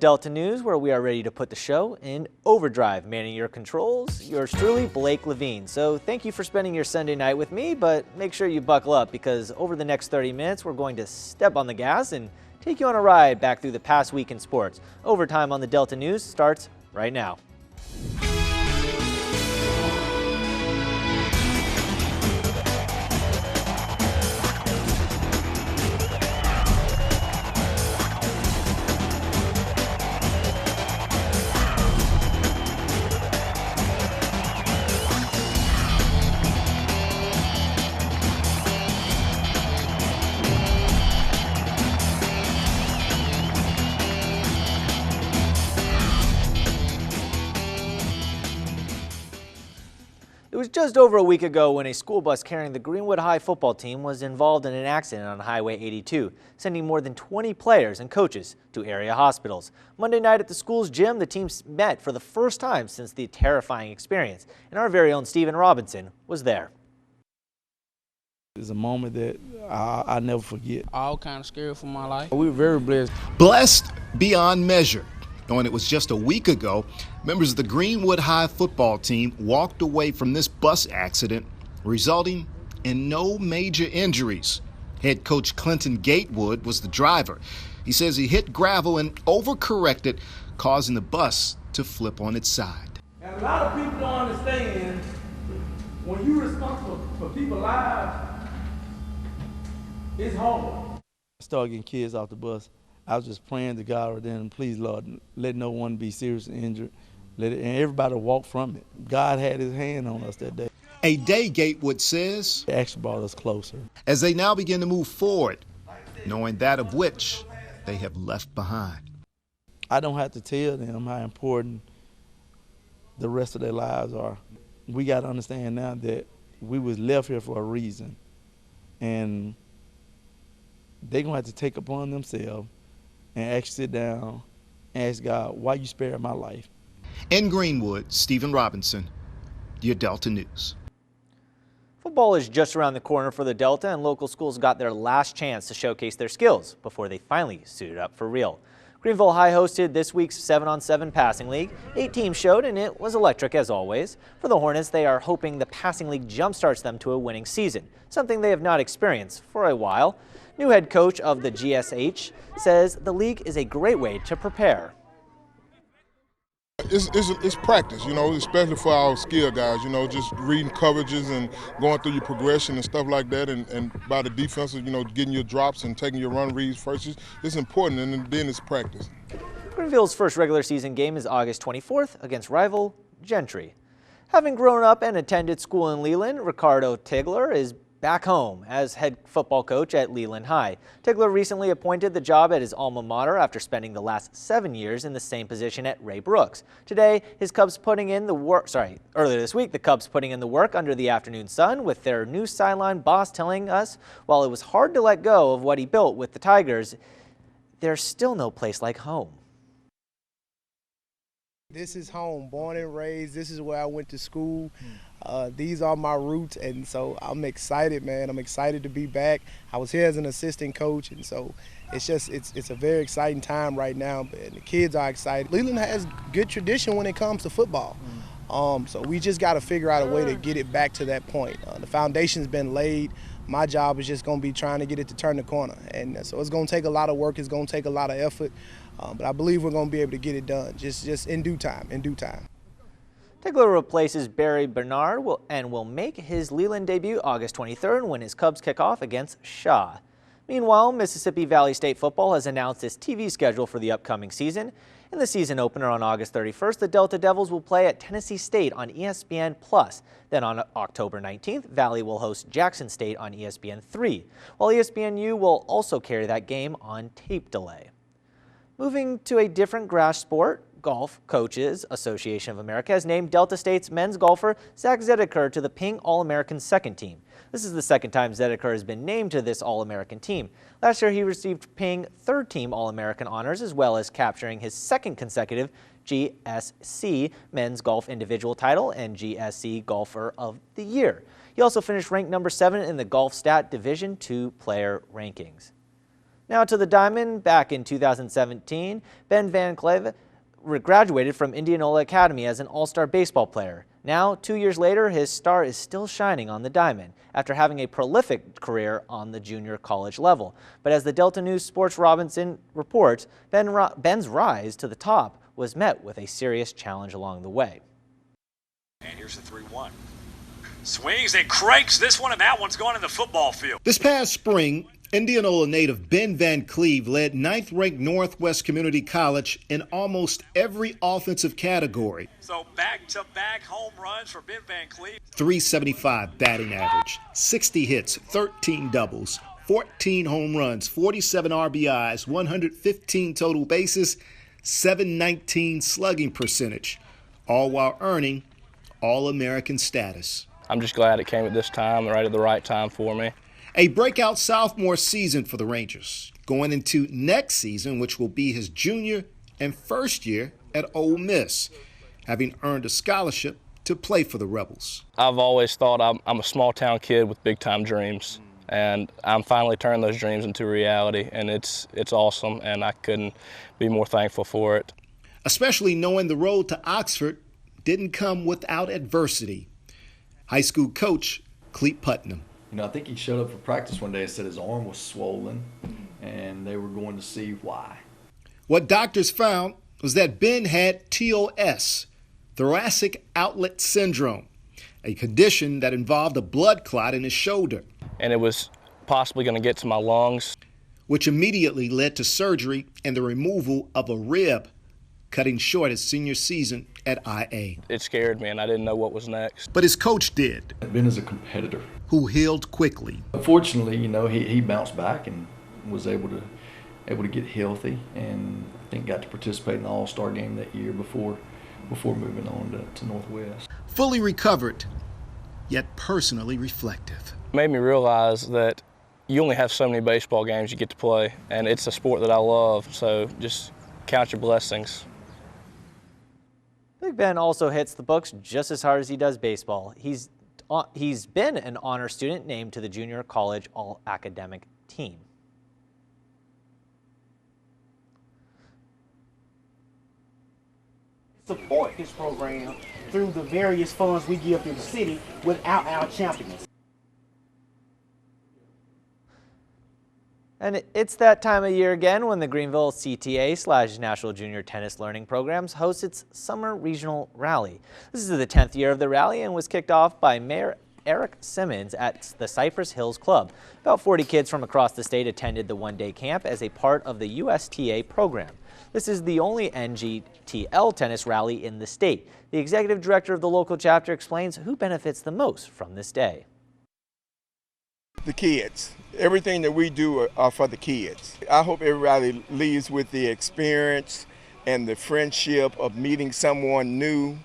Delta News, where we are ready to put the show in overdrive. Manning your controls, yours truly, Blake Levine. So thank you for spending your Sunday night with me, but make sure you buckle up because over the next 30 minutes, we're going to step on the gas and take you on a ride back through the past week in sports. Overtime on the Delta News starts right now. It was just over a week ago when a school bus carrying the Greenwood High football team was involved in an accident on Highway 82, sending more than 20 players and coaches to area hospitals. Monday night at the school's gym, the teams met for the first time since the terrifying experience, and our very own Stephen Robinson was there. It's a moment that I never forget. All kind of scared for my life. We were very blessed. Blessed beyond measure. Knowing it was just a week ago, members of the Greenwood High football team walked away from this bus accident, resulting in no major injuries. Head coach Clinton Gatewood was the driver. He says he hit gravel and overcorrected, causing the bus to flip on its side. And a lot of people don't understand when you're responsible for people's lives, it's hard. I started getting kids off the bus. I was just praying to God right then, please, Lord, let no one be seriously injured. And everybody walk from it. God had his hand on us that day. A day, Gatewood says, It actually brought us closer. As they now begin to move forward, knowing that of which they have left behind. I don't have to tell them how important the rest of their lives are. We got to understand now that we was left here for a reason. And they're going to have to take upon themselves and actually sit down and ask God, why you spared my life? In Greenwood, Stephen Robinson, your Delta News. Football is just around the corner for the Delta, and local schools got their last chance to showcase their skills before they finally suited up for real. Greenville High hosted this week's 7-on-7 passing league. 8 teams showed, and it was electric as always. For the Hornets, they are hoping the passing league jumpstarts them to a winning season, something they have not experienced for a while. New head coach of the GSH says the league is a great way to prepare. It's practice, you know, especially for our skill guys, you know, just reading coverages and going through your progression and stuff like that, and by the defensive, you know, getting your drops and taking your run reads first. It's important, and then it's practice. Greenville's first regular season game is August 24th against rival Gentry. Having grown up and attended school in Leland, Ricardo Tigler is back home as head football coach at Leland High. Tigler recently appointed the job at his alma mater after spending the last 7 years in the same position at Ray Brooks. Today, his Cubs putting in the work, earlier this week, the Cubs putting in the work under the afternoon sun, with their new sideline boss telling us, while it was hard to let go of what he built with the Tigers, there's still no place like home. This is home, born and raised. This is where I went to school. These are my roots, and so I'm excited, man. I'm excited to be back. I was here as an assistant coach, and so it's a very exciting time right now, and the kids are excited. Leland has good tradition when it comes to football, so we just got to figure out a way to get it back to that point. The foundation's been laid. My job is just going to be trying to get it to turn the corner, and so it's going to take a lot of work. It's going to take a lot of effort, but I believe we're going to be able to get it done just in due time, Tigler replaces Barry Bernard and will make his Leland debut August 23rd when his Cubs kick off against Shaw. Meanwhile, Mississippi Valley State football has announced its TV schedule for the upcoming season. In the season opener on August 31st, the Delta Devils will play at Tennessee State on ESPN+. Then on October 19th, Valley will host Jackson State on ESPN3, while ESPNU will also carry that game on tape delay. Moving to a different grass sport, Golf Coaches Association of America has named Delta State's men's golfer Zach Zedeker to the Ping All-American second team. This is the second time Zedeker has been named to this All-American team. Last year, he received Ping third team All-American honors, as well as capturing his second consecutive GSC Men's Golf Individual title and GSC Golfer of the Year. He also finished ranked number 7 in the Golf Stat Division II player rankings. Now to the diamond. Back in 2017, Ben Van Cleve graduated from Indianola Academy as an all-star baseball player. Now, 2 years later, his star is still shining on the diamond after having a prolific career on the junior college level. But as the Delta News Sports Robinson reports, Ben's rise to the top was met with a serious challenge along the way. And here's the 3-1. Swings and cranks this one, and that one's going in the football field. This past spring, Indianola native Ben Van Cleve led 9th-ranked Northwest Community College in almost every offensive category. So back-to-back home runs for Ben Van Cleve. .375 batting average, 60 hits, 13 doubles, 14 home runs, 47 RBIs, 115 total bases, 719 slugging percentage, all while earning All-American status. I'm just glad it came at this time, right at the right time for me. A breakout sophomore season for the Rangers, going into next season, which will be his junior and first year at Ole Miss, having earned a scholarship to play for the Rebels. I've always thought I'm a small-town kid with big-time dreams, and I'm finally turning those dreams into reality, and it's awesome, and I couldn't be more thankful for it. Especially knowing the road to Oxford didn't come without adversity. High school coach Clete Putnam. I think he showed up for practice one day and said his arm was swollen, and they were going to see why. What doctors found was that Ben had TOS, thoracic outlet syndrome, a condition that involved a blood clot in his shoulder. And it was possibly going to get to my lungs, which immediately led to surgery and the removal of a rib, cutting short his senior season at IA. It scared me, and I didn't know what was next. But his coach did. Ben is a competitor who healed quickly. Unfortunately, he bounced back and was able to get healthy, and I think got to participate in the All-Star game that year before moving on to Northwest. Fully recovered, yet personally reflective. It made me realize that you only have so many baseball games you get to play, and it's a sport that I love, so just count your blessings. Big Ben also hits the books just as hard as he does baseball. He's been an honor student named to the junior college all-academic team. Support this program through the various funds we give to the city without our champions. And it's that time of year again when the Greenville CTA/National Junior Tennis Learning Programs hosts its Summer Regional Rally. This is the 10th year of the rally and was kicked off by Mayor Eric Simmons at the Cypress Hills Club. About 40 kids from across the state attended the one-day camp as a part of the USTA program. This is the only NGTL tennis rally in the state. The executive director of the local chapter explains who benefits the most from this day. The kids. Everything that we do are for the kids. I hope everybody leaves with the experience and the friendship of meeting someone new,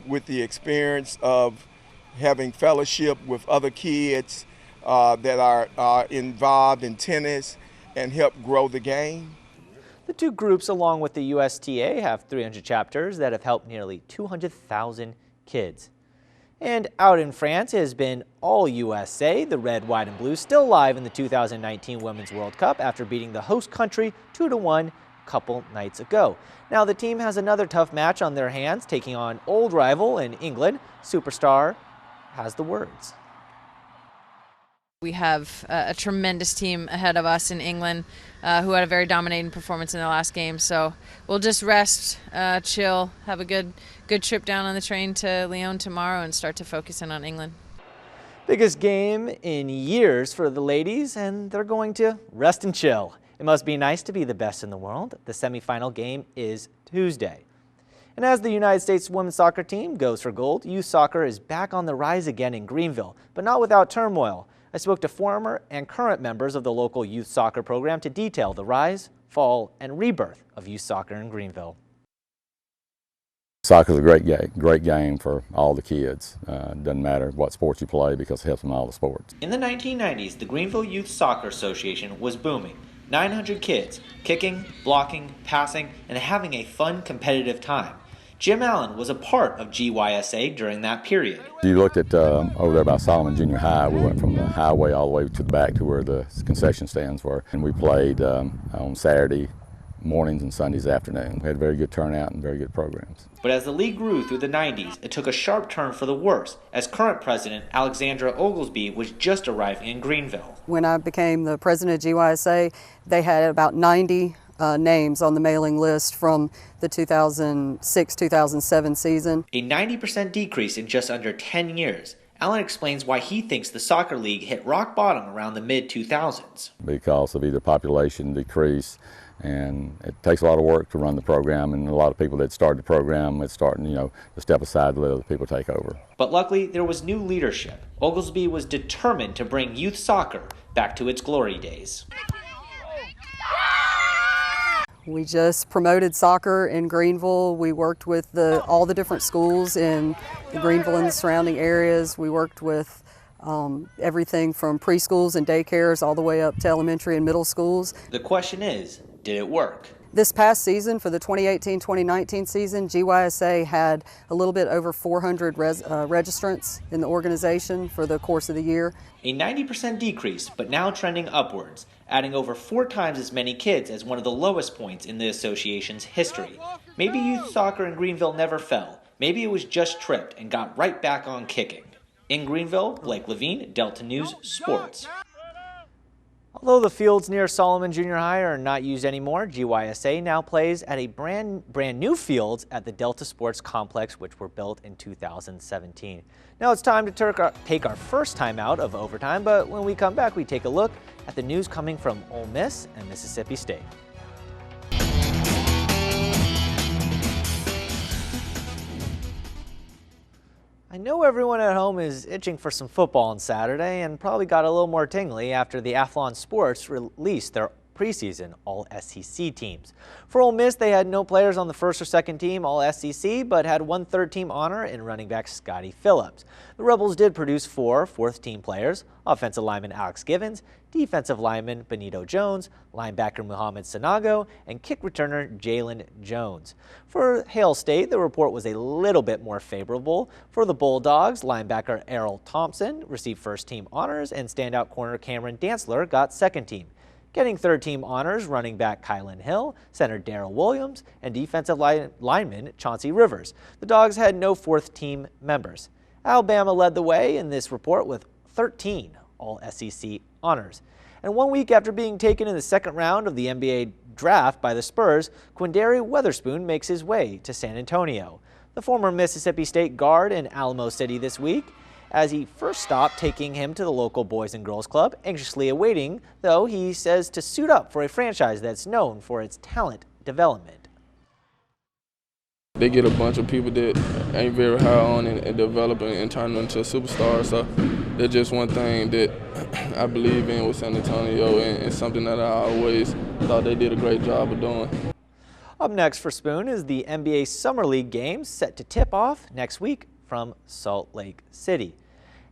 with the experience of having fellowship with other kids that are involved in tennis and help grow the game. The two groups, along with the USTA, have 300 chapters that have helped nearly 200,000 kids. And out in France, it has been all USA. The red, white, and blue still live in the 2019 Women's World Cup after beating the host country 2-1 a couple nights ago. Now the team has another tough match on their hands, taking on old rival in England. Superstar has the words. We have a tremendous team ahead of us in England who had a very dominating performance in their last game. So we'll just rest, chill, have a good trip down on the train to Lyon tomorrow and start to focus in on England. Biggest game in years for the ladies, and they're going to rest and chill. It must be nice to be the best in the world. The semifinal game is Tuesday. And as the United States women's soccer team goes for gold, youth soccer is back on the rise again in Greenville, but not without turmoil. I spoke to former and current members of the local youth soccer program to detail the rise, fall, and rebirth of youth soccer in Greenville. Soccer is a great game for all the kids. Doesn't matter what sport you play because it helps in all the sports. In the 1990s, the Greenville Youth Soccer Association was booming. 900 kids, kicking, blocking, passing, and having a fun, competitive time. Jim Allen was a part of GYSA during that period. You looked at over there by Solomon Junior High. We went from the highway all the way to the back to where the concession stands were, and we played on Saturday mornings and Sundays afternoon. We had very good turnout and very good programs. But as the league grew through the 90s, it took a sharp turn for the worse, as current president Alexandra Oglesby was just arriving in Greenville. When I became the president of GYSA, they had about 90 names on the mailing list from the 2006-2007 season. A 90% decrease in just under 10 years. Allen explains why he thinks the soccer league hit rock bottom around the mid-2000s. Because of either population decrease, and it takes a lot of work to run the program, and a lot of people that start the program, it's starting, to step aside to let other people take over. But luckily, there was new leadership. Oglesby was determined to bring youth soccer back to its glory days. We just promoted soccer in Greenville. We worked with all the different schools in the Greenville and the surrounding areas. We worked with everything from preschools and daycares all the way up to elementary and middle schools. The question is, did it work? This past season, for the 2018-2019 season, GYSA had a little bit over 400 registrants in the organization for the course of the year. A 90% decrease, but now trending upwards, adding over 4 times as many kids as one of the lowest points in the association's history. Maybe youth soccer in Greenville never fell. Maybe it was just tripped and got right back on kicking. In Greenville, Blake Levine, Delta News Sports. Although the fields near Solomon Junior High are not used anymore, GYSA now plays at a brand new fields at the Delta Sports Complex, which were built in 2017. Now it's time to take our first time out of overtime, but when we come back, we take a look at the news coming from Ole Miss and Mississippi State. I know everyone at home is itching for some football on Saturday and probably got a little more tingly after the Athlon Sports released their preseason All-SEC teams. For Ole Miss, they had no players on the first or second team All-SEC, but had one third-team honor in running back Scotty Phillips. The Rebels did produce 4 fourth-team players: offensive lineman Alex Givens, defensive lineman Benito Jones, linebacker Muhammad Sanago, and kick returner Jalen Jones. For Hail State, the report was a little bit more favorable. For the Bulldogs, linebacker Errol Thompson received first-team honors, and standout corner Cameron Dantzler got second-team. Getting third-team honors, running back Kylan Hill, center Darrell Williams, and defensive lineman Chauncey Rivers. The Dogs had no fourth-team members. Alabama led the way in this report with 13 All-SEC honors. And 1 week after being taken in the second round of the NBA draft by the Spurs, Quindary Weatherspoon makes his way to San Antonio. The former Mississippi State guard in Alamo City this week, as he first stopped taking him to the local Boys and Girls Club, anxiously awaiting, though, he says, to suit up for a franchise that's known for its talent development. They get a bunch of people that ain't very high on and develop and turn them into superstars. So that's just one thing that I believe in with San Antonio, and something that I always thought they did a great job of doing. Up next for Spoon is the NBA Summer League games set to tip off next week from Salt Lake City.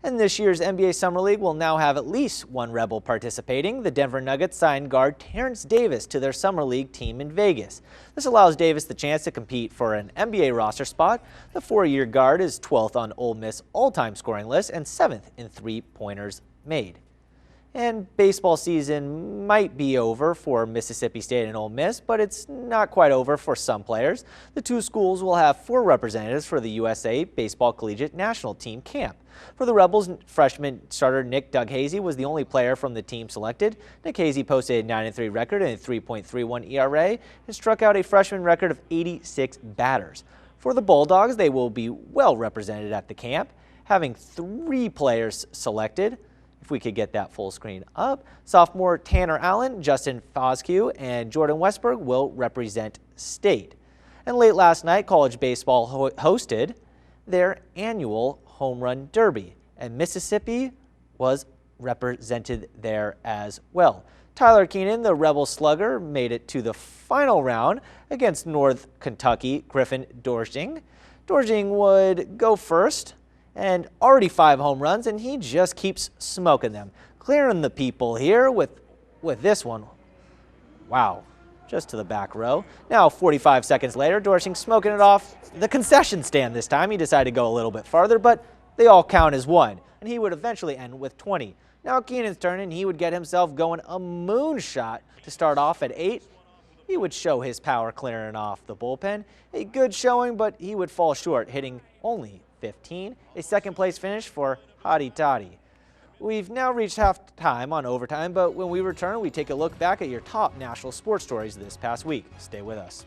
And this year's NBA Summer League will now have at least one Rebel participating. The Denver Nuggets signed guard Terrence Davis to their Summer League team in Vegas. This allows Davis the chance to compete for an NBA roster spot. The 4-year guard is 12th on Ole Miss all-time scoring list and 7th in three-pointers made. And baseball season might be over for Mississippi State and Ole Miss, but it's not quite over for some players. The two schools will have 4 representatives for the USA Baseball Collegiate National Team camp. For the Rebels, freshman starter Nick Doug-Hazy was the only player from the team selected. Nick Hazy posted a 9-3 record and a 3.31 ERA and struck out a freshman record of 86 batters. For the Bulldogs, they will be well represented at the camp, having 3 players selected. If we could get that full screen up, sophomore Tanner Allen, Justin Foscue, and Jordan Westberg will represent state. And late last night, college baseball hosted their annual Home Run Derby, and Mississippi was represented there as well. Tyler Keenan, the Rebel slugger, made it to the final round against North Kentucky Griffin Doersching. Doersching would go first, and already 5 home runs, and he just keeps smoking them. Clearing the people here with this one. Wow. just to the back row. Now 45 seconds later, Dorsing smoking it off the concession stand this time. He decided to go a little bit farther, but they all count as one, and he would eventually end with 20. Now Keenan's turn, and he would get himself going a moonshot to start off at 8. He would show his power clearing off the bullpen. A good showing, but he would fall short, hitting only 15. A second-place finish for Hotty Toddy. We've now reached halftime on Overtime, but when we return, we take a look back at your top national sports stories this past week. Stay with us.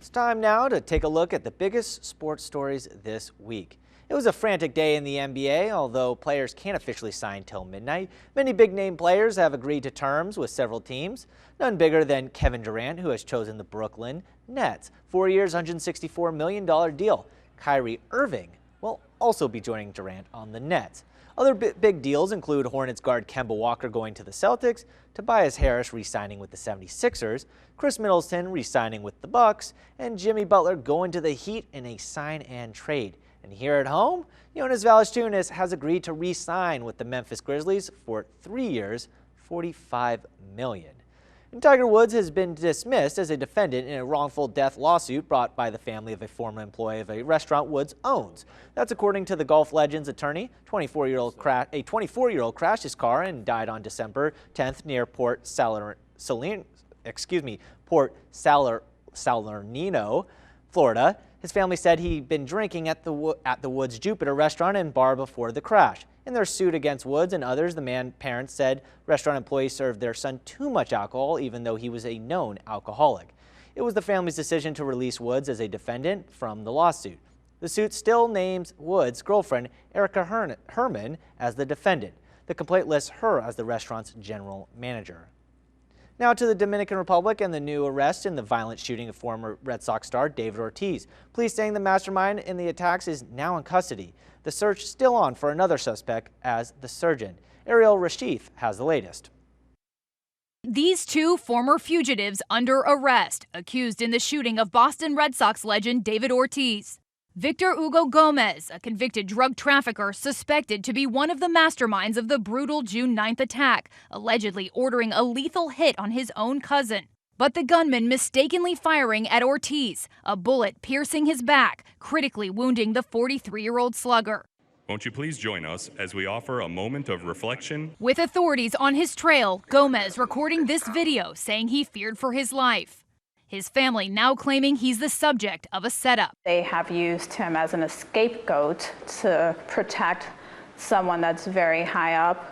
It's time now to take a look at the biggest sports stories this week. It was a frantic day in the NBA, although players can't officially sign till midnight. Many big-name players have agreed to terms with several teams, none bigger than Kevin Durant, who has chosen the Brooklyn Nets. 4 years, $164 million deal. Kyrie Irving will also be joining Durant on the Nets. Other big deals include Hornets guard Kemba Walker going to the Celtics, Tobias Harris re-signing with the 76ers, Chris Middleton re-signing with the Bucks, and Jimmy Butler going to the Heat in a sign and trade. And here at home, Jonas Valanciunas has agreed to re-sign with the Memphis Grizzlies for 3 years, $45 million. And Tiger Woods has been dismissed as a defendant in a wrongful death lawsuit brought by the family of a former employee of a restaurant Woods owns. That's according to the golf legend's attorney. A 24-year-old crashed his car and died on December 10th near Port Salerno, Florida. His family said he'd been drinking at the Woods Jupiter restaurant and bar before the crash. In their suit against Woods and others, the parents said restaurant employees served their son too much alcohol, even though he was a known alcoholic. It was the family's decision to release Woods as a defendant from the lawsuit. The suit still names Woods' girlfriend, Erica Herman, as the defendant. The complaint lists her as the restaurant's general manager. Now to the Dominican Republic and the new arrest in the violent shooting of former Red Sox star David Ortiz. Police saying the mastermind in the attacks is now in custody. The search still on for another suspect as the surgeon. Ariel Rashif has the latest. These two former fugitives under arrest, accused in the shooting of Boston Red Sox legend David Ortiz. Victor Hugo Gomez, a convicted drug trafficker suspected to be one of the masterminds of the brutal June 9th attack, allegedly ordering a lethal hit on his own cousin. But the gunman mistakenly firing at Ortiz, a bullet piercing his back, critically wounding the 43-year-old slugger. Won't you please join us as we offer a moment of reflection? With authorities on his trail, Gomez recording this video saying he feared for his life. His family now claiming he's the subject of a setup. They have used him as an scapegoat to protect someone that's very high up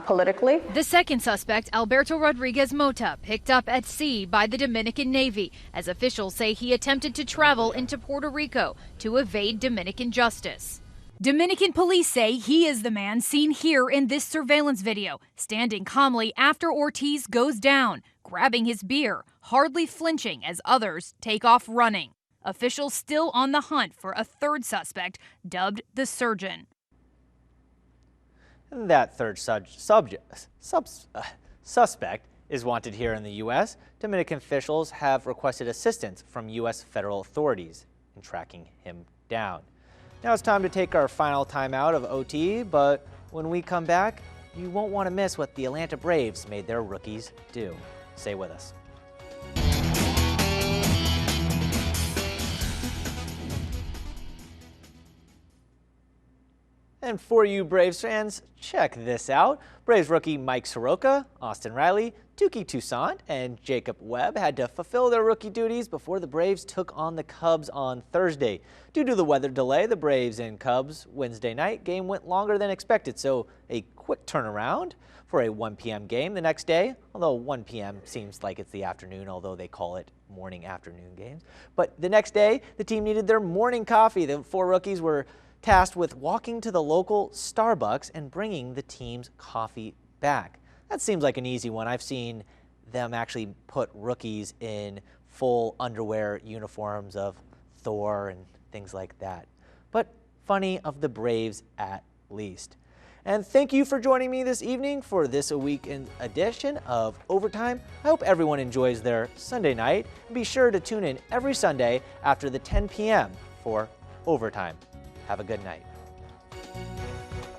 politically. The second suspect, Alberto Rodriguez Mota, picked up at sea by the Dominican Navy, as officials say he attempted to travel into Puerto Rico to evade Dominican justice. Dominican police say he is the man seen here in this surveillance video, standing calmly after Ortiz goes down, grabbing his beer, hardly flinching as others take off running. Officials still on the hunt for a third suspect, dubbed the surgeon. And that third suspect is wanted here in the U.S. Dominican officials have requested assistance from U.S. federal authorities in tracking him down. Now it's time to take our final timeout of OT, but when we come back, you won't want to miss what the Atlanta Braves made their rookies do. Stay with us. And for you Braves fans, check this out. Braves rookie Mike Soroka, Austin Riley, Touki Toussaint, and Jacob Webb had to fulfill their rookie duties before the Braves took on the Cubs on Thursday. Due to the weather delay, the Braves and Cubs Wednesday night game went longer than expected, so a quick turnaround for a 1 p.m. game the next day, although 1 p.m. seems like it's the afternoon, although they call it morning afternoon games. But the next day, the team needed their morning coffee. The 4 rookies were tasked with walking to the local Starbucks and bringing the team's coffee back. That seems like an easy one. I've seen them actually put rookies in full underwear uniforms of Thor and things like that. But funny of the Braves at least. And thank you for joining me this evening for this weekend edition of Overtime. I hope everyone enjoys their Sunday night. And be sure to tune in every Sunday after the 10 p.m. for Overtime. Have a good night.